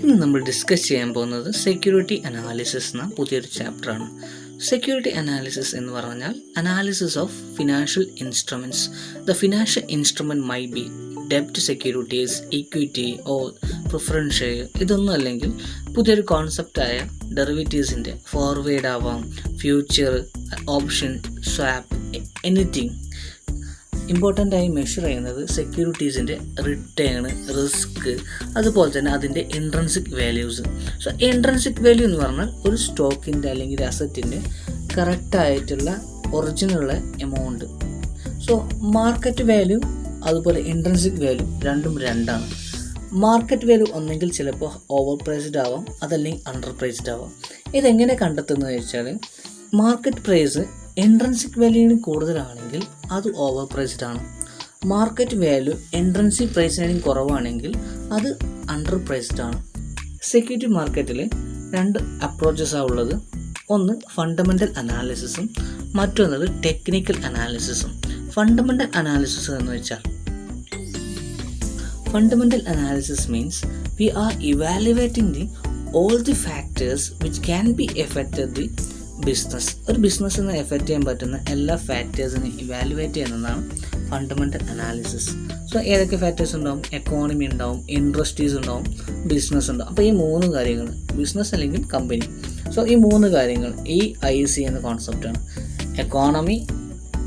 ഇന്ന് നമ്മൾ ഡിസ്കസ് ചെയ്യാൻ പോകുന്നത് സെക്യൂരിറ്റി അനാലിസിസ് എന്ന പുതിയൊരു ചാപ്റ്ററാണ്. സെക്യൂരിറ്റി അനാലിസിസ് എന്ന് പറഞ്ഞാൽ analysis of financial instruments. The financial instrument may be ഡെപ്റ്റ് securities, equity or preference share. ഇതൊന്നും അല്ലെങ്കിൽ പുതിയൊരു കോൺസെപ്റ്റായ ഡെറിവേറ്റീവ്സിൻ്റെ ഫോർവേഡ് ആവാം, future, option, swap, anything. Important ആയി മെഷർ ചെയ്യുന്നത് സെക്യൂരിറ്റീസിൻ്റെ റിട്ടേൺ, റിസ്ക്, അതുപോലെ തന്നെ അതിൻ്റെ intrinsic values. So intrinsic value എന്ന് പറഞ്ഞാൽ ഒരു സ്റ്റോക്കിൻ്റെ അല്ലെങ്കിൽ അസറ്റിൻ്റെ കറക്റ്റായിട്ടുള്ള ഒറിജിനുള്ള എമൗണ്ട്. സോ മാർക്കറ്റ് വാല്യൂ അതുപോലെ ഇൻട്രൻസിക് വാല്യൂ രണ്ടാണ്. മാർക്കറ്റ് വാല്യൂ ഒന്നെങ്കിൽ ചിലപ്പോൾ ഓവർ പ്രൈസ്ഡ് ആവാം, അതല്ലെങ്കിൽ അണ്ടർ പ്രൈസ്ഡ് ആവാം. ഇതെങ്ങനെ കണ്ടെത്തുന്നത് വെച്ചാൽ മാർക്കറ്റ് പ്രൈസ് ഇൻട്രൻസിക് വാല്യൂവിന് കൂടുതലാണെങ്കിൽ അത് ഓവർ പ്രൈസ്ഡ് ആണ്. മാർക്കറ്റ് വാല്യൂ ഇൻട്രൻസിക് പ്രൈസിനും കുറവാണെങ്കിൽ അത് അണ്ടർ പ്രൈസ്ഡ് ആണ്. സെക്യൂരിറ്റി മാർക്കറ്റിൽ രണ്ട് അപ്രോച്ചസാണ് ഉള്ളത്. ഒന്ന് ഫണ്ടമെൻ്റൽ അനാലിസിസും മറ്റൊന്നത് ടെക്നിക്കൽ അനാലിസിസും. ഫണ്ടമെൻ്റൽ അനാലിസിസ് എന്ന് വെച്ചാൽ fundamental analysis means we are evaluating the all the factors which can be affected the business. ഒരു ബിസിനസ്സിന് എഫക്റ്റ് ചെയ്യാൻ പറ്റുന്ന എല്ലാ ഫാക്ടേഴ്സിനെ ഇവാലുവേറ്റ് ചെയ്യുന്നതാണ് ഫണ്ടമെൻ്റൽ അനാലിസിസ്. സോ ഏതൊക്കെ ഫാക്ടേഴ്സ് ഉണ്ടാവും? എക്കോണമി ഉണ്ടാവും, ഇൻഡസ്ട്രീസ് ഉണ്ടാവും, ബിസിനസ് ഉണ്ടാവും. അപ്പോൾ ഈ മൂന്ന് കാര്യങ്ങൾ, ബിസിനസ് അല്ലെങ്കിൽ കമ്പനി. സോ ഈ മൂന്ന് കാര്യങ്ങൾ EIC എന്ന കോൺസെപ്റ്റാണ്. Economy,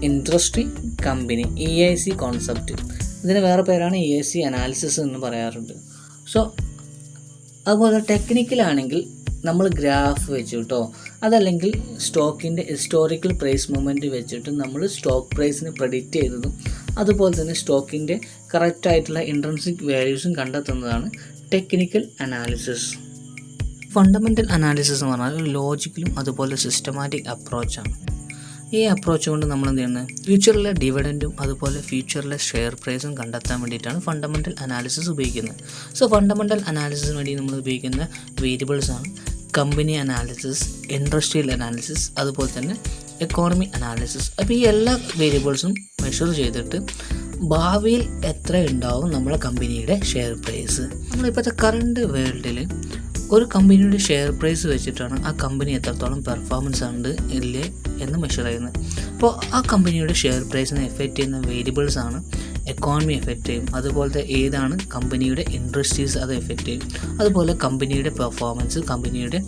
industry, company, EIC concept. ഇതിന് വേറെ പേരാണ് EIC അനാലിസിസ് എന്ന് പറയാറുണ്ട്. സോ അതുപോലെ ടെക്നിക്കലാണെങ്കിൽ നമ്മൾ ഗ്രാഫ് വെച്ചിട്ടോ അതല്ലെങ്കിൽ സ്റ്റോക്കിൻ്റെ ഹിസ്റ്റോറിക്കൽ പ്രൈസ് മൂവ്മെൻറ്റ് വെച്ചിട്ട് നമ്മൾ സ്റ്റോക്ക് പ്രൈസിനെ പ്രെഡിക്റ്റ് ചെയ്തതും അതുപോലെ തന്നെ സ്റ്റോക്കിൻ്റെ കറക്റ്റായിട്ടുള്ള ഇൻട്രൻസിക് വാല്യൂസും കണ്ടെത്തുന്നതാണ് ടെക്നിക്കൽ അനാലിസിസ്. ഫണ്ടമെൻ്റൽ അനാലിസിസ് എന്ന് പറഞ്ഞാൽ ഒരു ലോജിക്കലും അതുപോലെ സിസ്റ്റമാറ്റിക് അപ്രോച്ചാണ്. ഈ അപ്രോച്ച് കൊണ്ട് നമ്മൾ എന്ത് ചെയ്യുന്നത്, ഫ്യൂച്ചറിലെ ഡിവിഡൻറ്റും അതുപോലെ ഫ്യൂച്ചറിലെ ഷെയർ പ്രൈസും കണ്ടെത്താൻ വേണ്ടിയിട്ടാണ് ഫണ്ടമെൻ്റൽ അനാലിസിസ് ഉപയോഗിക്കുന്നത്. സോ ഫണ്ടമെൻ്റൽ അനാലിസിസിന് വേണ്ടി നമ്മൾ ഉപയോഗിക്കുന്ന വേരിയബിൾസാണ് കമ്പനി അനാലിസിസ്, ഇൻഡസ്ട്രിയൽ അനാലിസിസ്, അതുപോലെ തന്നെ എക്കോണമി അനാലിസിസ്. അപ്പോൾ ഈ എല്ലാ വേരിയബിൾസും മെഷർ ചെയ്തിട്ട് ഭാവിയിൽ എത്ര ഉണ്ടാവും നമ്മളെ കമ്പനിയുടെ ഷെയർ പ്രൈസ്. നമ്മളിപ്പോഴത്തെ കറണ്ട് വേൾഡിൽ ഒരു കമ്പനിയുടെ ഷെയർ പ്രൈസ് വെച്ചിട്ടാണ് ആ കമ്പനി എത്രത്തോളം പെർഫോമൻസ് ഉണ്ട് ഇല്ലേ എന്ന് മെഷർ ചെയ്യുന്നത്. അപ്പോൾ ആ കമ്പനിയുടെ ഷെയർ പ്രൈസിനെ എഫക്റ്റ് ചെയ്യുന്ന വേരിയബിൾസാണ് എക്കോണമി എഫക്റ്റ് ചെയ്യും, അതുപോലത്തെ ഏതാണ് കമ്പനിയുടെ ഇൻഡസ്ട്രീസ് അത് എഫക്റ്റ് ചെയ്യും, അതുപോലെ കമ്പനിയുടെ പെർഫോമൻസ്, കമ്പനിയുടെ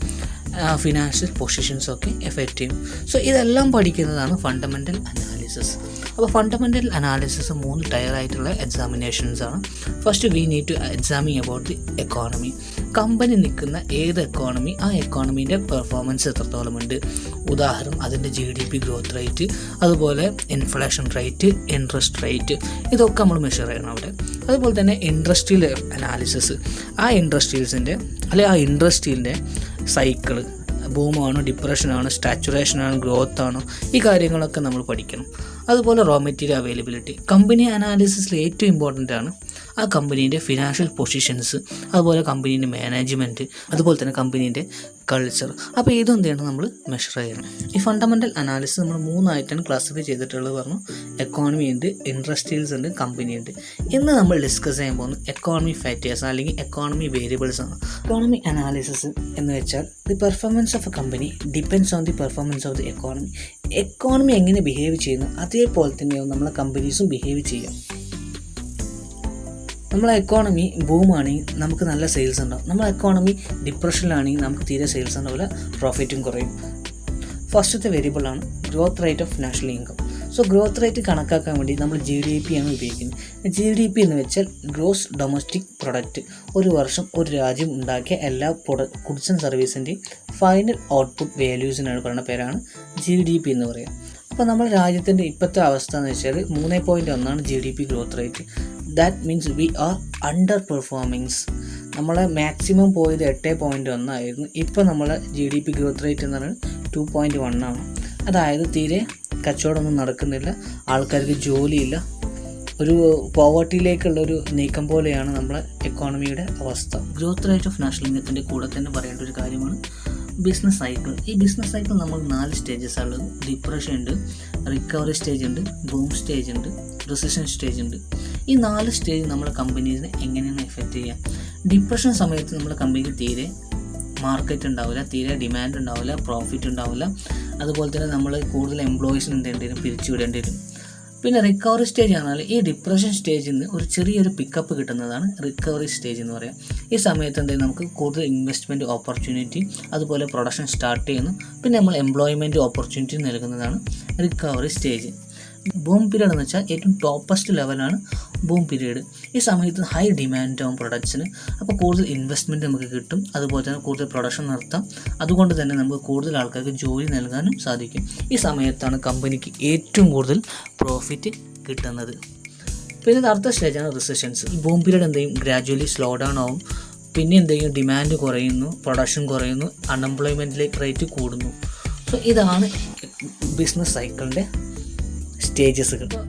ഫിനാൻഷ്യൽ പൊസിഷൻസൊക്കെ എഫക്റ്റ് ചെയ്യും. സോ ഇതെല്ലാം പഠിക്കുന്നതാണ് ഫണ്ടമെൻ്റൽ അനാലിസിസ്. അപ്പോൾ ഫണ്ടമെൻ്റൽ അനാലിസിസ് 3 ടയറായിട്ടുള്ള എക്സാമിനേഷൻസാണ്. First we need to examine about the economy. Company നിൽക്കുന്ന ഏത് എക്കോണമി, ആ എക്കോണമീൻ്റെ പെർഫോമൻസ് എത്രത്തോളം ഉണ്ട്. ഉദാഹരണം അതിൻ്റെ GDP ഗ്രോത്ത് റേറ്റ്, അതുപോലെ ഇൻഫ്ലേഷൻ റേറ്റ്, ഇൻട്രസ്റ്റ് റേറ്റ്, ഇതൊക്കെ നമ്മൾ മെഷർ ചെയ്യണം അവിടെ. അതുപോലെ തന്നെ ഇൻഡസ്ട്രിയൽ അനാലിസിസ്, ആ ഇൻഡസ്ട്രീസിൻ്റെ അല്ലെങ്കിൽ ആ ഇൻഡസ്ട്രീൻ്റെ സൈക്കിള്, ബൂമാണോ ഡിപ്രഷനാണോ സാച്ചുറേഷനാണോ ഗ്രോത്താണോ, ഈ കാര്യങ്ങളൊക്കെ നമ്മൾ പഠിക്കണം. അതുപോലെ റോ മെറ്റീരിയൽ അവൈലബിലിറ്റി. കമ്പനി അനാലിസിസിൽ ഏറ്റവും ഇമ്പോർട്ടൻ്റ് ആണ് ആ കമ്പനീൻ്റെ ഫിനാൻഷ്യൽ പൊസിഷൻസ്, അതുപോലെ കമ്പനീൻ്റെ മാനേജ്മെൻറ്റ്, അതുപോലെ തന്നെ കമ്പനീൻ്റെ കൾച്ചർ. അപ്പോൾ ഇതെന്ത് ചെയ്യണം, നമ്മൾ മെഷർ ചെയ്യണം. ഈ ഫണ്ടമെൻ്റൽ അനാലിസിസ് നമ്മൾ 3 ക്ലാസിഫൈ ചെയ്തിട്ടുള്ളത് പറഞ്ഞു. എക്കോണമി ഉണ്ട്, ഇൻഡസ്ട്രീസ് ഉണ്ട്, കമ്പനി ഉണ്ട്. ഇന്ന് നമ്മൾ ഡിസ്കസ് ചെയ്യാൻ പോകുന്നത് എക്കോണമി ഫാക്ടേഴ്സ് അല്ലെങ്കിൽ എക്കോണമി വേരിയബിൾസ് ആണ്. എക്കോണമി അനാലിസിസ് എന്ന് വെച്ചാൽ the performance of A company depends on the performance of the economy. Economy എങ്ങനെ ബിഹേവ് ചെയ്യുന്നു അതേപോലെ തന്നെയാവും നമ്മളെ കമ്പനീസും ബിഹേവ് ചെയ്യാം. നമ്മളെ എക്കോണമി ബൂമാണെങ്കിൽ നമുക്ക് നല്ല സെയിൽസ് ഉണ്ടാവും. നമ്മളെ എക്കോണമി ഡിപ്രഷനിലാണെങ്കിൽ നമുക്ക് തീരെ സെയിൽസ് ഉണ്ടാവില്ല, പ്രോഫിറ്റും കുറയും. ഫസ്റ്റത്തെ വേരിയബിളാണ് growth rate of national income. So growth rate കണക്കാക്കാൻ വേണ്ടി നമ്മൾ GDP ആണ് ഉപയോഗിക്കുന്നത്. GDP എന്ന് വെച്ചാൽ ഗ്രോസ് ഡൊമസ്റ്റിക് പ്രൊഡക്റ്റ്. ഒരു വർഷം ഒരു രാജ്യം ഉണ്ടാക്കിയ എല്ലാ ഗുഡ്സ് ആൻഡ് സർവീസിൻ്റെയും ഫൈനൽ ഔട്ട്പുട്ട് വാല്യൂസിനാണ് പറയുന്ന പേരാണ് GDP എന്ന് പറയുക. അപ്പോൾ നമ്മുടെ രാജ്യത്തിൻ്റെ ഇപ്പോഴത്തെ അവസ്ഥ എന്ന് വെച്ചാൽ 3.1 GDP growth rate. That means we are under performings. നമ്മളെ മാക്സിമം പോയത് 8.1 ആയിരുന്നു. ഇപ്പോൾ നമ്മളെ GDP ഗ്രോത്ത് റേറ്റ് എന്ന് പറയുന്നത് 2.1 ആണ്. അതായത് തീരെ കച്ചവടമൊന്നും നടക്കുന്നില്ല, ആൾക്കാർക്ക് ജോലിയില്ല, ഒരു പോവർട്ടിയിലേക്കുള്ളൊരു നീക്കം പോലെയാണ് നമ്മളെ എക്കോണമിയുടെ അവസ്ഥ. ഗ്രോത്ത് റേറ്റ് ഓഫ് നാഷണൽ ഇൻകത്തിൻ്റെ കൂടെ തന്നെ പറയേണ്ട ഒരു കാര്യമാണ് ബിസിനസ് സൈക്കിൾ. ഈ ബിസിനസ് സൈക്കിൾ നമ്മൾ 4 സ്റ്റേജസാണ് ഉള്ളത്. ഡിപ്രഷൻ ഉണ്ട്, റിക്കവറി സ്റ്റേജ് ഉണ്ട്, ബൂം സ്റ്റേജ് ഉണ്ട്, റിസഷൻ സ്റ്റേജ് ഉണ്ട്. ഈ 4 സ്റ്റേജ് നമ്മളെ കമ്പനീസിനെ എങ്ങനെയാണ് എഫക്റ്റ് ചെയ്യുക? ഡിപ്രഷൻ സമയത്ത് നമ്മുടെ കമ്പനിക്ക് തീരെ മാർക്കറ്റ് ഉണ്ടാവില്ല, തീരെ ഡിമാൻഡ് ഉണ്ടാവില്ല, പ്രോഫിറ്റ് ഉണ്ടാവില്ല. അതുപോലെ തന്നെ നമ്മൾ കൂടുതൽ എംപ്ലോയീസിന് എന്ത് ചെയ്യേണ്ടി വരും, പിരിച്ചു വിടേണ്ടി വരും. പിന്നെ റിക്കവറി സ്റ്റേജ് പറഞ്ഞാൽ ഈ ഡിപ്രഷൻ സ്റ്റേജിൽ നിന്ന് ഒരു ചെറിയൊരു പിക്കപ്പ് കിട്ടുന്നതാണ് റിക്കവറി സ്റ്റേജ് എന്ന് പറയാം. ഈ സമയത്ത് എന്തെങ്കിലും നമുക്ക് കൂടുതൽ ഇൻവെസ്റ്റ്മെൻറ്റ് ഓപ്പർച്യൂണിറ്റി, അതുപോലെ പ്രൊഡക്ഷൻ സ്റ്റാർട്ട് ചെയ്യുന്നു, പിന്നെ നമ്മൾ എംപ്ലോയ്മെൻറ്റ് ഓപ്പർച്യൂണിറ്റി നൽകുന്നതാണ് റിക്കവറി സ്റ്റേജ്. ബൂം പീരീഡ് എന്ന് വെച്ചാൽ ഏറ്റവും ടോപ്പസ്റ്റ് ലെവലാണ് ബൂം പീരീഡ്. ഈ സമയത്ത് ഹൈ ഡിമാൻഡ് ആവും പ്രൊഡക്ട്സിന്, അപ്പോൾ കൂടുതൽ ഇൻവെസ്റ്റ്മെൻറ്റ് നമുക്ക് കിട്ടും, അതുപോലെ തന്നെ കൂടുതൽ പ്രൊഡക്ഷൻ നടത്താം, അതുകൊണ്ട് തന്നെ നമുക്ക് കൂടുതൽ ആൾക്കാർക്ക് ജോലി നൽകാനും സാധിക്കും. ഈ സമയത്താണ് കമ്പനിക്ക് ഏറ്റവും കൂടുതൽ പ്രോഫിറ്റ് കിട്ടുന്നത്. പിന്നെ അടുത്ത സ്റ്റേജാണ് റിസഷൻസ്. ഈ ബൂം പീരീഡ് എന്തെയും ഗ്രാജുവലി സ്ലോ ഡൗൺ ആവും, പിന്നെ എന്തെങ്കിലും ഡിമാൻഡ് കുറയുന്നു, പ്രൊഡക്ഷൻ കുറയുന്നു, അൺഎംപ്ലോയ്മെൻറ്റ് റേറ്റ് കൂടുന്നു. സോ ഇതാണ് ബിസിനസ് സൈക്കിളിൻ്റെ സ്റ്റേജസുകൾ. ഇപ്പോൾ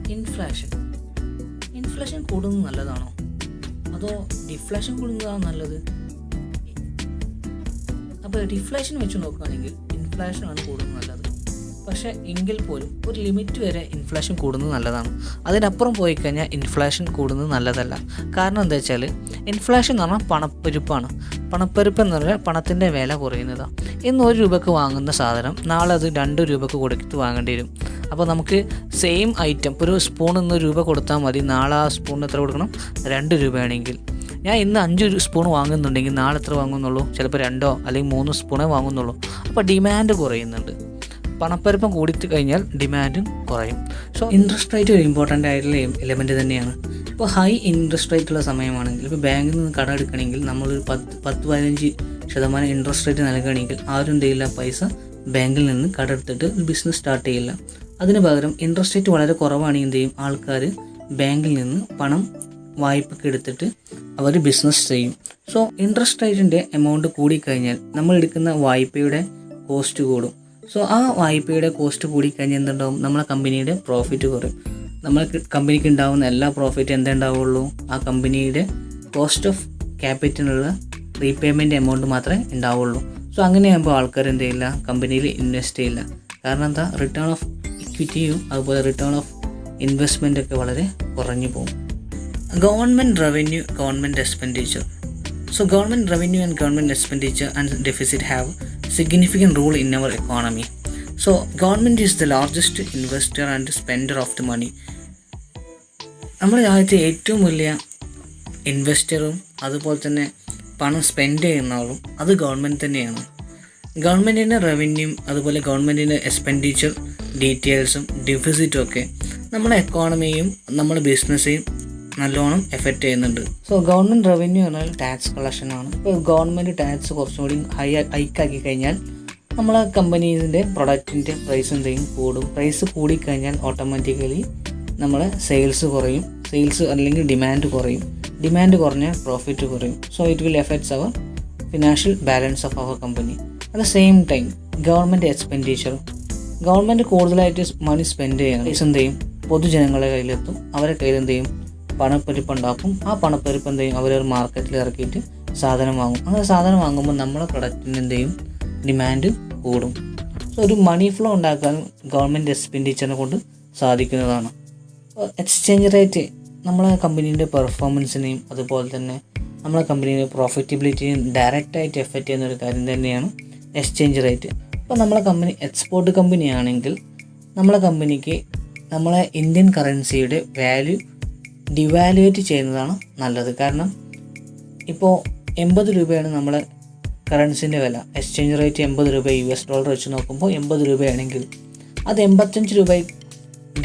ഇൻഫ്ലേഷൻ കൂടുന്നത് നല്ലതാണോ അതോ ഡിഫ്ലേഷൻ കൂടുന്നതാണോ നല്ലത്? അപ്പോൾ ഡിഫ്ലേഷൻ വെച്ച് നോക്കുകയാണെങ്കിൽ ഇൻഫ്ലേഷനാണ് കൂടുന്നത് നല്ലത്. പക്ഷേ എങ്കിൽ പോലും ഒരു ലിമിറ്റ് വരെ ഇൻഫ്ലേഷൻ കൂടുന്നത് നല്ലതാണ്. അതിനപ്പുറം പോയി കഴിഞ്ഞാൽ ഇൻഫ്ലേഷൻ കൂടുന്നത് നല്ലതല്ല. കാരണം എന്താ വെച്ചാൽ ഇൻഫ്ലേഷൻ എന്ന് പറഞ്ഞാൽ പണപ്പെരുപ്പാണ്. പണപ്പെരുപ്പ് എന്ന് പറഞ്ഞാൽ പണത്തിൻ്റെ വില കുറയുന്നതാണ്. ഇന്ന് 1 രൂപയ്ക്ക് വാങ്ങുന്ന സാധനം നാളെ അത് 2 രൂപയ്ക്ക് കൊടുത്ത് വാങ്ങേണ്ടി വരും. അപ്പോൾ നമുക്ക് സെയിം ഐറ്റം, ഇപ്പോൾ ഒരു സ്പൂൺ ഇന്ന് 1 രൂപ കൊടുത്താൽ മതി, നാളെ ആ സ്പൂണിന് എത്ര കൊടുക്കണം? 2 രൂപയാണെങ്കിൽ ഞാൻ ഇന്ന് 5 സ്പൂൺ വാങ്ങുന്നുണ്ടെങ്കിൽ നാളെ എത്ര വാങ്ങുന്നുള്ളൂ? ചിലപ്പോൾ 2 അല്ലെങ്കിൽ 3 സ്പൂണേ വാങ്ങുന്നുള്ളൂ. അപ്പോൾ ഡിമാൻഡ് കുറയുന്നുണ്ട്. പണപ്പെരുപ്പം കൂടി കഴിഞ്ഞാൽ ഡിമാൻഡും കുറയും. സോ ഇൻട്രസ്റ്റ് റേറ്റ് ഒരു ഇമ്പോർട്ടൻ്റ് ആയിട്ടുള്ള എലമെൻറ്റ് തന്നെയാണ്. ഇപ്പോൾ ഹൈ ഇൻട്രസ്റ്റ് റേറ്റ് ഉള്ള സമയമാണെങ്കിൽ, ഇപ്പോൾ ബാങ്കിൽ നിന്ന് കടം എടുക്കണമെങ്കിൽ നമ്മളൊരു 10-15% ഇൻട്രസ്റ്റ് റേറ്റ് നൽകുകയാണെങ്കിൽ ആരും എന്ത് ചെയ്യില്ല, പൈസ ബാങ്കിൽ നിന്ന് കടമെടുത്തിട്ട് ഒരു ബിസിനസ് സ്റ്റാർട്ട് ചെയ്യില്ല. അതിന് പകരം ഇൻട്രസ്റ്റ് റേറ്റ് വളരെ കുറവാണെങ്കിൽ എന്ത് ചെയ്യും, ആൾക്കാർ ബാങ്കിൽ നിന്ന് പണം വായ്പയ്ക്ക് എടുത്തിട്ട് അവർ ബിസിനസ് ചെയ്യും. സോ ഇൻട്രസ്റ്റ് റേറ്റിൻ്റെ എമൗണ്ട് കൂടിക്കഴിഞ്ഞാൽ നമ്മൾ എടുക്കുന്ന വായ്പയുടെ കോസ്റ്റ് കൂടും. സോ ആ വായ്പയുടെ കോസ്റ്റ് കൂടിക്കഴിഞ്ഞാൽ എന്തുണ്ടാവും, നമ്മളെ കമ്പനിയുടെ പ്രോഫിറ്റ് കുറയും. നമ്മളെ കമ്പനിക്ക് ഉണ്ടാകുന്ന എല്ലാ പ്രോഫിറ്റ് എന്തുണ്ടാവുള്ളൂ, ആ കമ്പനിയുടെ കോസ്റ്റ് ഓഫ് ക്യാപിറ്റലിനുള്ള റീപേയ്മെൻറ്റ് എമൗണ്ട് മാത്രമേ ഉണ്ടാവുള്ളൂ. സോ അങ്ങനെയാകുമ്പോൾ ആൾക്കാർ എന്ത് ചെയ്യില്ല, കമ്പനിയിൽ ഇൻവെസ്റ്റ് ചെയ്യില്ല. കാരണം എന്താ, റിട്ടേൺ ഓഫ് ഇക്വിറ്റിയും അതുപോലെ റിട്ടേൺ ഓഫ് ഇൻവെസ്റ്റ്മെൻ്റ് ഒക്കെ വളരെ കുറഞ്ഞു പോകും. Government revenue, government expenditure. So government revenue and government expenditure and deficit have significant role in our economy. So government is the largest investor and spender of the money. നമ്മുടെ രാജ്യത്തെ ഏറ്റവും വലിയ ഇൻവെസ്റ്ററും അതുപോലെ തന്നെ പണം സ്പെൻഡ് ചെയ്യുന്ന ആളും അത് ഗവൺമെൻറ് തന്നെയാണ്. ഗവൺമെൻറ്റിൻ്റെ റവന്യൂയും അതുപോലെ ഗവൺമെൻറ്റിൻ്റെ എക്സ്പെൻഡിച്ചർ ഡീറ്റെയിൽസും ഡെഫിസിറ്റും ഒക്കെ നമ്മുടെ എക്കോണമിയും നമ്മുടെ ബിസിനസ്സെയും നല്ലോണം എഫക്റ്റ് ചെയ്യുന്നുണ്ട്. സോ ഗവൺമെൻറ് റവന്യൂ പറഞ്ഞാൽ ടാക്സ് കളക്ഷനാണ്. ഇപ്പോൾ ഗവൺമെൻറ് ടാക്സ് കുറച്ചും കൂടി ഹൈക്കാക്കി കഴിഞ്ഞാൽ നമ്മളെ കമ്പനീസിൻ്റെ പ്രൊഡക്റ്റിൻ്റെ പ്രൈസ് എന്തെങ്കിലും കൂടും. പ്രൈസ് കൂടിക്കഴിഞ്ഞാൽ ഓട്ടോമാറ്റിക്കലി നമ്മളെ സെയിൽസ് കുറയും, സെയിൽസ് അല്ലെങ്കിൽ ഡിമാൻഡ് കുറയും, ഡിമാൻഡ് കുറഞ്ഞാൽ പ്രോഫിറ്റ് കുറയും. So it will affects our financial balance of our company. At the same time government expenditure, government കൂടുതലായിട്ട് മണി സ്പെൻഡ് ചെയ്യണം, പൈസ എന്ത് ചെയ്യും, പൊതുജനങ്ങളുടെ കയ്യിലെത്തും, അവരുടെ കയ്യിൽ എന്ത് ചെയ്യും, പണപ്പെരുപ്പ് ഉണ്ടാക്കും. ആ പണപ്പെരുപ്പ് എന്ത് ചെയ്യും, അവരൊരു മാർക്കറ്റിൽ ഇറക്കിയിട്ട് സാധനം വാങ്ങും. അങ്ങനെ സാധനം വാങ്ങുമ്പോൾ നമ്മളെ പ്രൊഡക്റ്റിന് എന്ത് ചെയ്യും, ഡിമാൻഡ് കൂടും. സോ ഒരു മണി ഫ്ലോ ഉണ്ടാക്കാൻ ഗവൺമെൻറ് എക്സ്പെൻഡിച്ചറിനെ കൊണ്ട് സാധിക്കുന്നതാണ്. എക്സ്ചേഞ്ച് റേറ്റ് നമ്മളെ കമ്പനീൻ്റെ പെർഫോമൻസിനെയും അതുപോലെ തന്നെ നമ്മളെ കമ്പനീൻ്റെ പ്രോഫിറ്റബിലിറ്റിയും ഡയറക്റ്റായിട്ട് എഫക്റ്റ് ചെയ്യുന്ന ഒരു കാര്യം തന്നെയാണ് എക്സ്ചേഞ്ച് റേറ്റ്. ഇപ്പോൾ നമ്മളെ കമ്പനി എക്സ്പോർട്ട് കമ്പനിയാണെങ്കിൽ നമ്മളെ കമ്പനിക്ക് നമ്മളെ ഇന്ത്യൻ കറൻസിയുടെ വാല്യൂ ഡിവാലുവേറ്റ് ചെയ്യുന്നതാണ് നല്ലത്. കാരണം ഇപ്പോൾ 80 രൂപയാണ് നമ്മളെ കറൻസിൻ്റെ വില, എക്സ്ചേഞ്ച് റേറ്റ് 80 രൂപ $US വെച്ച് നോക്കുമ്പോൾ 80 രൂപയാണെങ്കിൽ അത് 85 രൂപ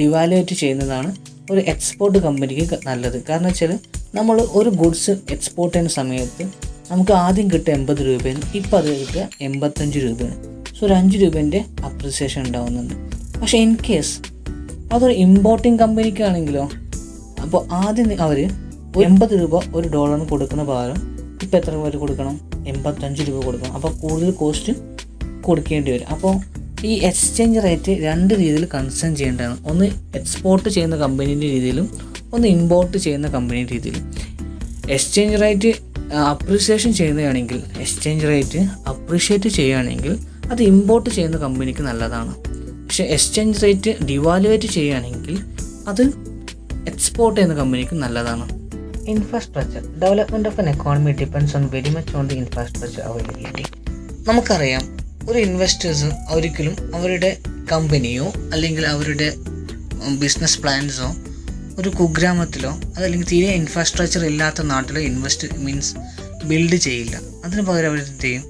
ഡിവാലുവേറ്റ് ചെയ്യുന്നതാണ് ഒരു എക്സ്പോർട്ട് കമ്പനിക്ക് നല്ലത്. കാരണം വെച്ചാൽ നമ്മൾ ഒരു ഗുഡ്സ് എക്സ്പോർട്ട് ചെയ്യുന്ന സമയത്ത് നമുക്ക് ആദ്യം കിട്ടുക 80 രൂപയാണ്, ഇപ്പോൾ അത് കിട്ടുക 85 രൂപയാണ്. സോ ഒരു 5 രൂപേൻ്റെ അപ്രിസിയേഷൻ ഉണ്ടാകുന്നുണ്ട്. പക്ഷേ ഇൻ കേസ് അതൊരു ഇമ്പോർട്ടിങ് കമ്പനിക്കാണെങ്കിലോ, അപ്പോൾ ആദ്യം അവർ 80 രൂപ $1 കൊടുക്കുന്ന പകരം ഇപ്പോൾ എത്ര രൂപ കൊടുക്കണം, 85 രൂപ കൊടുക്കണം. അപ്പോൾ കൂടുതൽ കോസ്റ്റ് കൊടുക്കേണ്ടി വരും. അപ്പോൾ ഈ എക്സ്ചേഞ്ച് റേറ്റ് 2 രീതിയിൽ കൺസേൺ ചെയ്യേണ്ടതാണ്. ഒന്ന് എക്സ്പോർട്ട് ചെയ്യുന്ന കമ്പനീൻ്റെ രീതിയിലും ഒന്ന് ഇമ്പോർട്ട് ചെയ്യുന്ന കമ്പനിയുടെ രീതിയിലും. എക്സ്ചേഞ്ച് റേറ്റ് അപ്രിസിയേഷൻ ചെയ്യുകയാണെങ്കിൽ, എക്സ്ചേഞ്ച് റേറ്റ് അപ്രിഷിയേറ്റ് ചെയ്യുകയാണെങ്കിൽ അത് ഇമ്പോർട്ട് ചെയ്യുന്ന കമ്പനിക്ക് നല്ലതാണ്. പക്ഷേ എക്സ്ചേഞ്ച് റേറ്റ് ഡിവാലുവേറ്റ് ചെയ്യുകയാണെങ്കിൽ അത് എക്സ്പോർട്ട് ചെയ്യുന്ന കമ്പനിക്ക് നല്ലതാണ്. Infrastructure development of N economy depends on very much on the infrastructure availability. നമുക്കറിയാം, ഒരു ഇൻവെസ്റ്റേഴ്സ് ഒരിക്കലും അവരുടെ കമ്പനിയോ അല്ലെങ്കിൽ അവരുടെ ബിസിനസ് പ്ലാൻസോ ഒരു കുഗ്രാമത്തിലോ അതല്ലെങ്കിൽ തീരെ ഇൻഫ്രാസ്ട്രക്ചർ ഇല്ലാത്ത നാട്ടിലോ ബിൽഡ് ചെയ്യില്ല. അതിന് പകരം അവർ എന്ത് ചെയ്യും?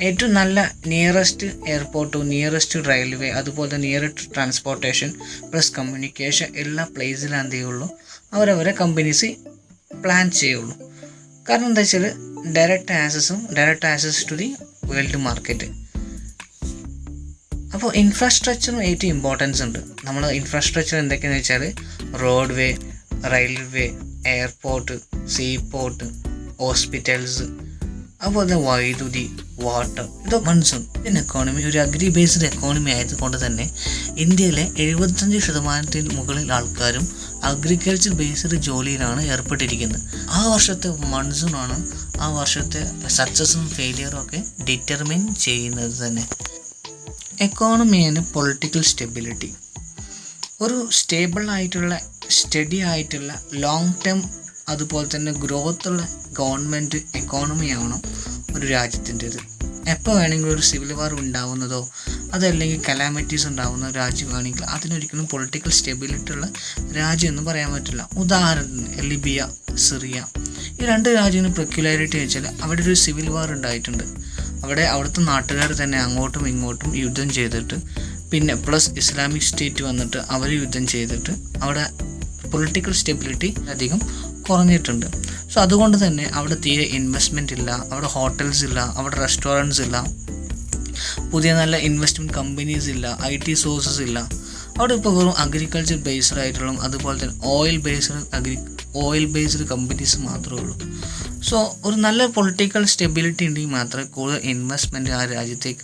ഏറ്റവും നല്ല നിയറസ്റ്റ് എയർപോർട്ടോ നിയറസ്റ്റ് റെയിൽവേ അതുപോലെ തന്നെ നിയറസ്റ്റ് ട്രാൻസ്പോർട്ടേഷൻ പ്ലസ് കമ്മ്യൂണിക്കേഷൻ എല്ലാ പ്ലേസിലും എന്ത് ചെയ്യുള്ളൂ? അവരവരെ കമ്പനീസ് പ്ലാൻ ചെയ്യുള്ളൂ. കാരണം എന്താ വെച്ചാൽ direct access to the world market. അപ്പോൾ ഇൻഫ്രാസ്ട്രക്ചറും ഏറ്റവും ഇമ്പോർട്ടൻസ് ഉണ്ട്. നമ്മൾ ഇൻഫ്രാസ്ട്രക്ചർ എന്തൊക്കെയാണെന്ന് വെച്ചാൽ road railway, airport, seaport, hospitals, അതുപോലെ തന്നെ വൈദ്യുതി, വാട്ടർ, ഇതൊക്കെ മൺസൂൺ. എക്കോണമി ഒരു അഗ്രി ബേസ്ഡ് എക്കോണമി ആയതുകൊണ്ട് തന്നെ ഇന്ത്യയിലെ 75% മുകളിൽ ആൾക്കാരും അഗ്രികൾച്ചർ ബേസ്ഡ് ജോലിയിലാണ് ഏർപ്പെട്ടിരിക്കുന്നത്. ആ വർഷത്തെ മൺസൂണാണ് ആ വർഷത്തെ സക്സസും ഫെയിലിയറും ഒക്കെ ഡിറ്റർമിൻ ചെയ്യുന്നത് തന്നെ. Economy and political stability. ഒരു സ്റ്റഡി ആയിട്ടുള്ള ലോങ് ടേം അതുപോലെ തന്നെ ഗ്രോത്തുള്ള ഗവൺമെൻറ് എക്കോണമി ആവണം ഒരു രാജ്യത്തിൻ്റേത്. എപ്പോൾ വേണമെങ്കിലും ഒരു സിവിൽ വാർ ഉണ്ടാവുന്നതോ അതല്ലെങ്കിൽ കലാമിറ്റീസ് ഉണ്ടാവുന്ന രാജ്യമാണെങ്കിൽ അതിനൊരിക്കലും പൊളിറ്റിക്കൽ സ്റ്റെബിലിറ്റി ഉള്ള രാജ്യം എന്ന് പറയാൻ പറ്റില്ല. ഉദാഹരണത്തിന് ലിബിയ, സിറിയ, ഈ 2 രാജ്യങ്ങളും പെക്യുലാരിറ്റി വെച്ചാൽ അവിടെ ഒരു സിവിൽ വാർ ഉണ്ടായിട്ടുണ്ട്. അവിടുത്തെ നാട്ടുകാർ തന്നെ അങ്ങോട്ടും ഇങ്ങോട്ടും യുദ്ധം ചെയ്തിട്ട് പിന്നെ പ്ലസ് ഇസ്ലാമിക് സ്റ്റേറ്റ് വന്നിട്ട് അവർ യുദ്ധം ചെയ്തിട്ട് അവിടെ പൊളിറ്റിക്കൽ സ്റ്റെബിലിറ്റി അധികം കുറഞ്ഞിട്ടുണ്ട്. സോ അതുകൊണ്ട് തന്നെ അവിടെ തീരെ ഇൻവെസ്റ്റ്മെൻറ്റ് ഇല്ല, അവിടെ ഹോട്ടൽസ് ഇല്ല, അവിടെ റെസ്റ്റോറൻറ്റ്സ് ഇല്ല, പുതിയ നല്ല ഇൻവെസ്റ്റ്മെൻറ്റ് കമ്പനീസ് ഇല്ല, IT സോഴ്സസ് ഇല്ല. അവിടെ ഇപ്പോൾ വെറും അഗ്രികൾച്ചർ ബേസ്ഡ് ആയിട്ടുള്ള അതുപോലെ തന്നെ ഓയിൽ ബേസ്ഡ് കമ്പനീസ് മാത്രമേ ഉള്ളൂ. സോ ഒരു നല്ല പൊളിറ്റിക്കൽ സ്റ്റെബിലിറ്റി ഉണ്ടെങ്കിൽ മാത്രമേ കൂടുതൽ ഇൻവെസ്റ്റ്മെൻറ്റ് ആ രാജ്യത്തേക്ക്